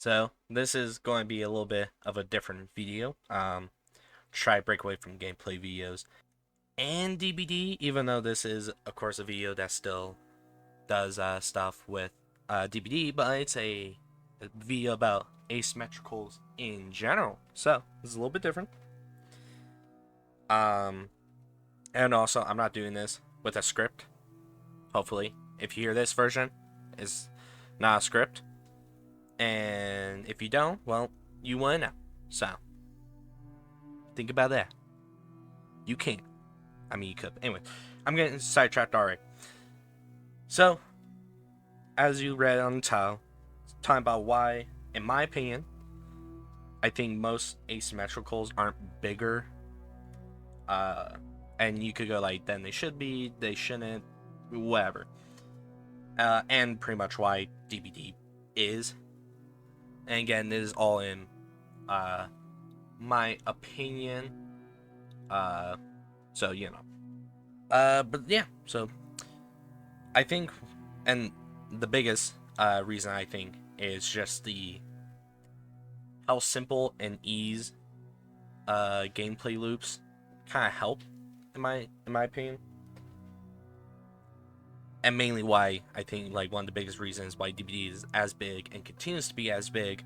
So this is going to be a little bit of a different video. Try to break away from gameplay videos and DBD, even though this is, of course, a video that still does stuff with DBD, but it's a video about asymmetricals in general. So this is a little bit different. Um, and also, I'm not doing this with a script. Hopefully, if you hear this version, it's not a script. And if you don't, well, you want to know. So, think about that. You can't. I mean, you could. Anyway, I'm getting sidetracked already. So, as you read on the title, it's talking about why, in my opinion, I think most asymmetricals aren't bigger. And you could go like, then they should be, they shouldn't, whatever. And pretty much why DBD is. And again, this is all in my opinion. So you know. But yeah, so I think, and the biggest reason I think is just the how simple and ease gameplay loops kind of help in my opinion, and mainly why I think like one of the biggest reasons why DBD is as big and continues to be as big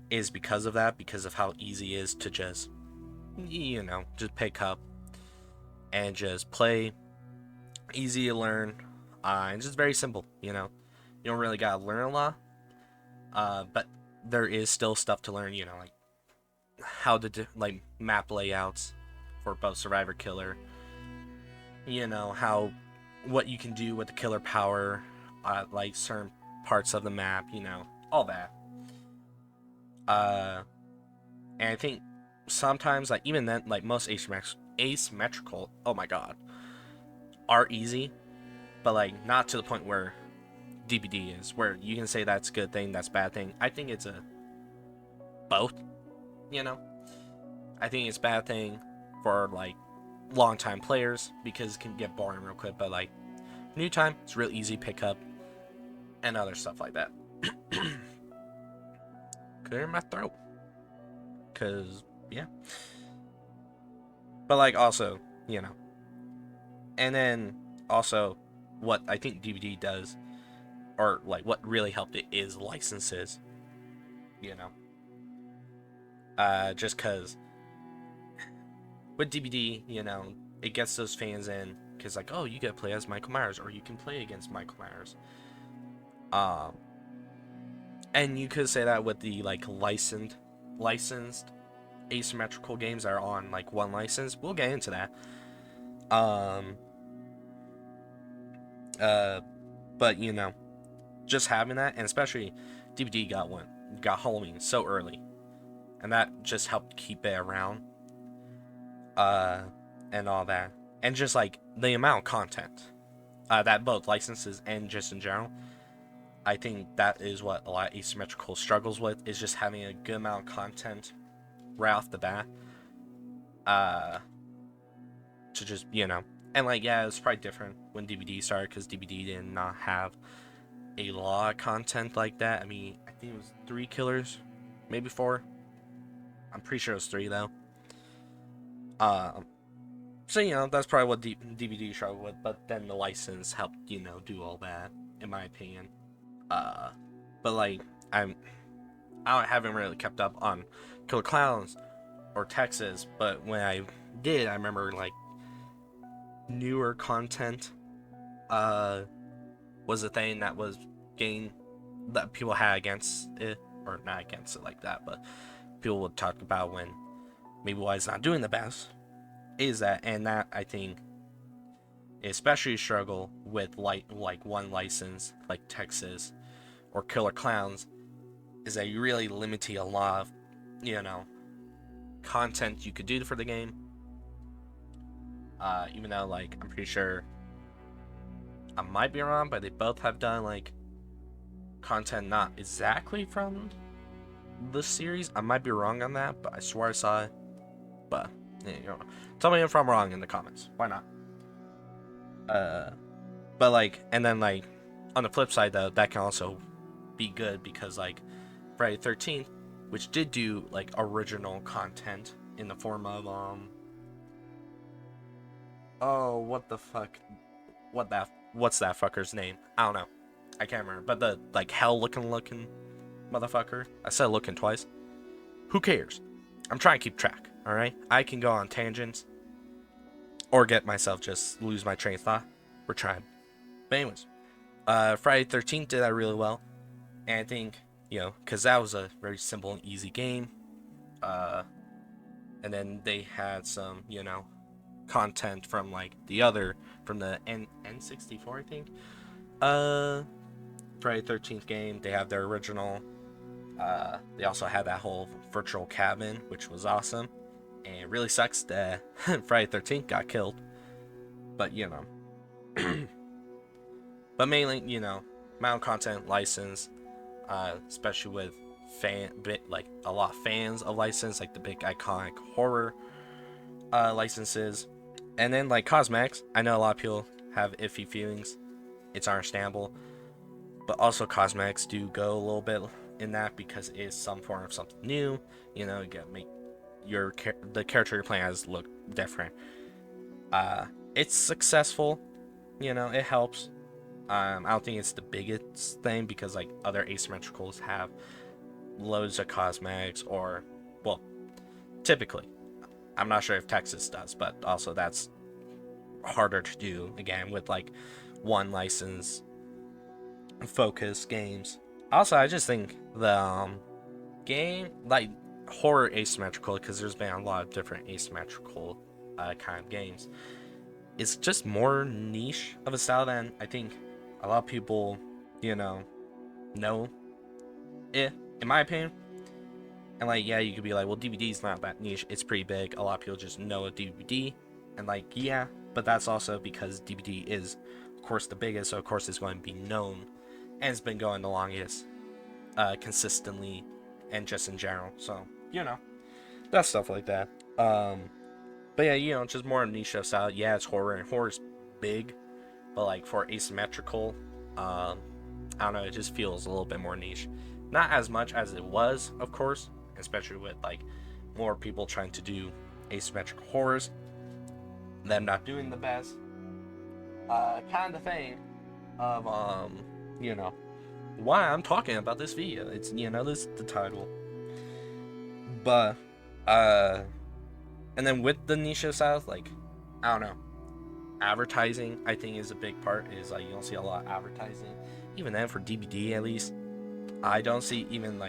is because of that, because of how easy it is to just just pick up and just play, easy to learn, and just very simple. You don't really gotta learn a lot, but there is still stuff to learn. Like how to do like map layouts for both survivor killer. How what you can do with the killer power, like certain parts of the map. All that. And I think sometimes, like even then, like most asymmetrical, oh my god, are easy, but like not to the point where DBD is, where you can say that's a good thing, that's a bad thing. I think it's a both. You know, I think it's a bad thing for like long time players because it can get boring real quick, but like new time, it's real easy pick up and other stuff like that. Clear my throat, cause yeah. But like also, and then also what I think DBD does, or like what really helped it, is licenses. You know, just cause with DBD, it gets those fans in because like, oh, you get to play as Michael Myers, or you can play against Michael Myers. And you could say that with the like licensed asymmetrical games that are on like one license. We'll get into that. Um, but just having that, and especially DBD got Halloween so early, and that just helped keep it around. And all that, and just like the amount of content that both licenses and just in general, I think that is what a lot of asymmetrical struggles with, is just having a good amount of content right off the bat. To just and like yeah, it's probably different when DBD started because DBD did not have a lot of content like that. I mean, I think it was 3 killers, maybe 4. I'm pretty sure it was 3 though. So that's probably what DBD struggled with, but then the license helped do all that, in my opinion. Uh, but like I haven't really kept up on Killer Clowns or Texas, but when I did, I remember like newer content was a thing that was getting that people had against it, or not against it like that, but people would talk about when maybe why it's not doing the best is that, and that I think especially struggle with like one license like Texas or Killer Clowns, is that you really limited a lot of content you could do for the game. Even though like I'm pretty sure, I might be wrong, but they both have done like content not exactly from the series. I might be wrong on that, but I swear I saw it. But tell me if I'm wrong in the comments. Why not? But like, and then like on the flip side though, that can also be good because like Friday 13th, which did do like original content in the form of oh, what the fuck, what's that fucker's name? I don't know, I can't remember, but the like hell looking motherfucker. I said looking twice. Who cares? I'm trying to keep track. All right, I can go on tangents or get myself just lose my train of thought. We're trying. But anyways, Friday 13th did that really well, and I think, you know, because that was a very simple and easy game. And then they had some, you know, content from like from the N64, I think. Friday 13th game. They have their original. They also had that whole virtual cabin, which was awesome. And it really sucks that Friday 13th got killed. But, you know. But mainly, you know, amount of content, license, especially with like a lot of fans of license, like the big iconic horror licenses. And then like cosmetics, I know a lot of people have iffy feelings. It's understandable. But also cosmetics do go a little bit in that because it is some form of something new. You know, you gotta make the character you're playing as look different. It's successful. You know, it helps. I don't think it's the biggest thing because like other asymmetricals have loads of cosmetics, or well, typically. I'm not sure if Texas does, but also that's harder to do again with like one license focus games. Also, I just think the game like horror asymmetrical, because there's been a lot of different asymmetrical kind of games. It's just more niche of a style than I think a lot of people, you know it, in my opinion. And like, yeah, you could be like, well, DBD is not that niche. It's pretty big. A lot of people just know a DBD, and like, yeah, but that's also because DBD is, of course, the biggest. So of course, it's going to be known, and it's been going the longest, consistently, and just in general. So you know, that's stuff like that. But yeah, you know, just more niche style. Yeah, it's horror, and horror's big, but like for asymmetrical, I don't know, it just feels a little bit more niche. Not as much as it was, of course, especially with like more people trying to do asymmetrical horrors, them not doing the best kind of thing of you know, why I'm talking about this video. It's, you know, this is the title. But and then with the niche south, like, I don't know, advertising I think is a big part. Is like, you don't see a lot of advertising, even then for DBD at least. I don't see even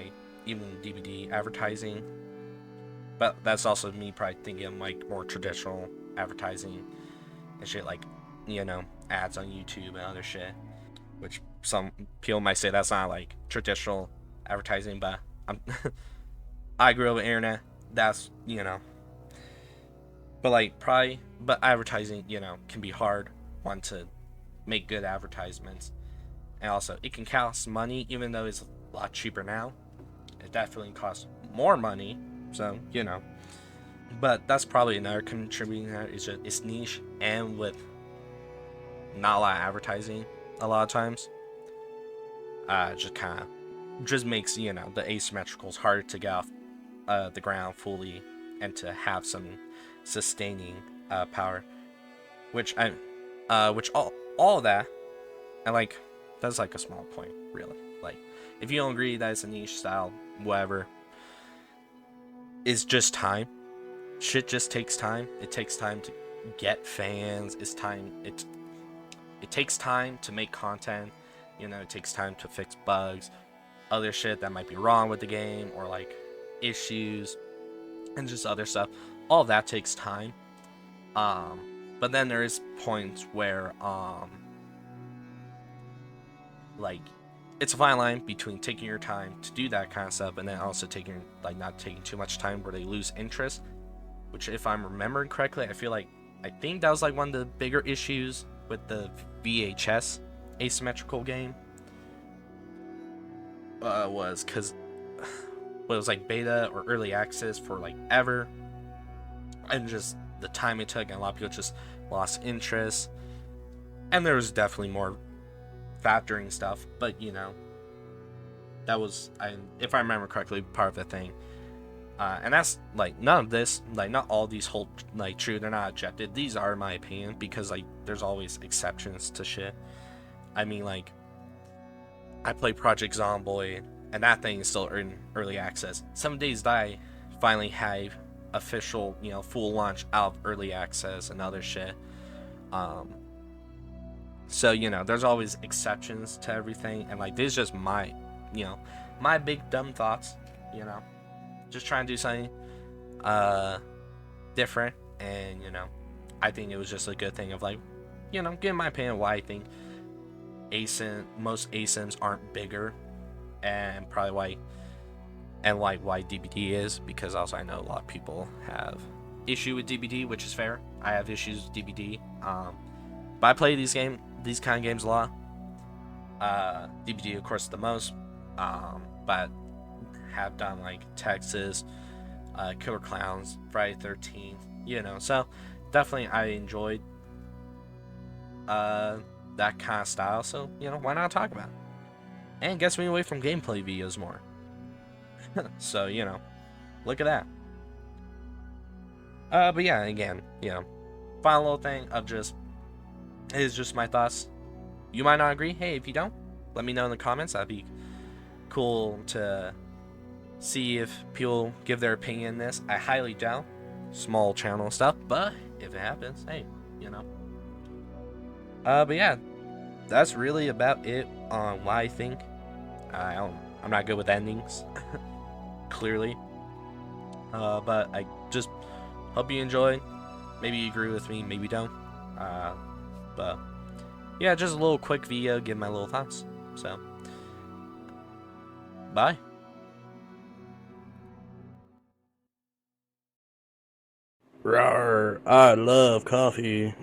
DBD advertising, but that's also me probably thinking of like more traditional advertising and shit, like, you know, ads on YouTube and other shit, which some people might say that's not like traditional advertising, but I grew up with internet. That's, you know, but like but advertising, you know, can be hard one to make good advertisements, and also it can cost money, even though it's a lot cheaper now. It definitely costs more money, so you know. But that's probably another contributing there. Is just it's niche, and with not a lot of advertising, a lot of times, just makes, you know, the asymmetricals harder to get off the ground fully and to have some sustaining power. Which all of that, and like, that's like a small point, really. Like, if you don't agree that it's a niche style, whatever, it's just time. Shit just takes time. It takes time to get fans. It takes time to make content. You know, it takes time to fix bugs, other shit that might be wrong with the game, or like issues and just other stuff. All that takes time. But then there is points where like, it's a fine line between taking your time to do that kind of stuff and then also taking, like, not taking too much time where they lose interest, which, if I'm remembering correctly, I think that was like one of the bigger issues with the VHS asymmetrical game, was because it was like beta or early access for like ever, and just the time it took, and a lot of people just lost interest, and there was definitely more factoring stuff, but you know, That was, if I remember correctly, part of the thing. And that's like none of this, like not all these hold like true. They're not objective. These are my opinion because like there's always exceptions to shit. I mean, like I play Project Zomboid, and that thing is still in early access. 7 Days Die finally have official, full launch out of early access and other shit. Um, so there's always exceptions to everything, and like this is just my, my big dumb thoughts. You know, just trying to do something different, and I think it was just a good thing of like, giving my opinion why I think most asyms aren't bigger, and probably why DBD is, because also I know a lot of people have issue with DBD, which is fair. I have issues with DBD, but I play these kind of games a lot. DBD of course the most, but have done like Texas, Killer Clowns, Friday 13th, so definitely I enjoyed that kind of style, so why not talk about it? And gets me away from gameplay videos more. So look at that. But yeah, again, final little thing of just is just my thoughts. You might not agree. Hey, if you don't, let me know in the comments. That'd be cool to see if people give their opinion in this. I highly doubt. Small channel stuff, but if it happens, hey, but yeah, that's really about it on why I think. I'm not good with endings, clearly. But I just hope you enjoy. Maybe you agree with me, maybe you don't. But yeah, just a little quick video, give my little thoughts. So, bye. Rawr, I love coffee.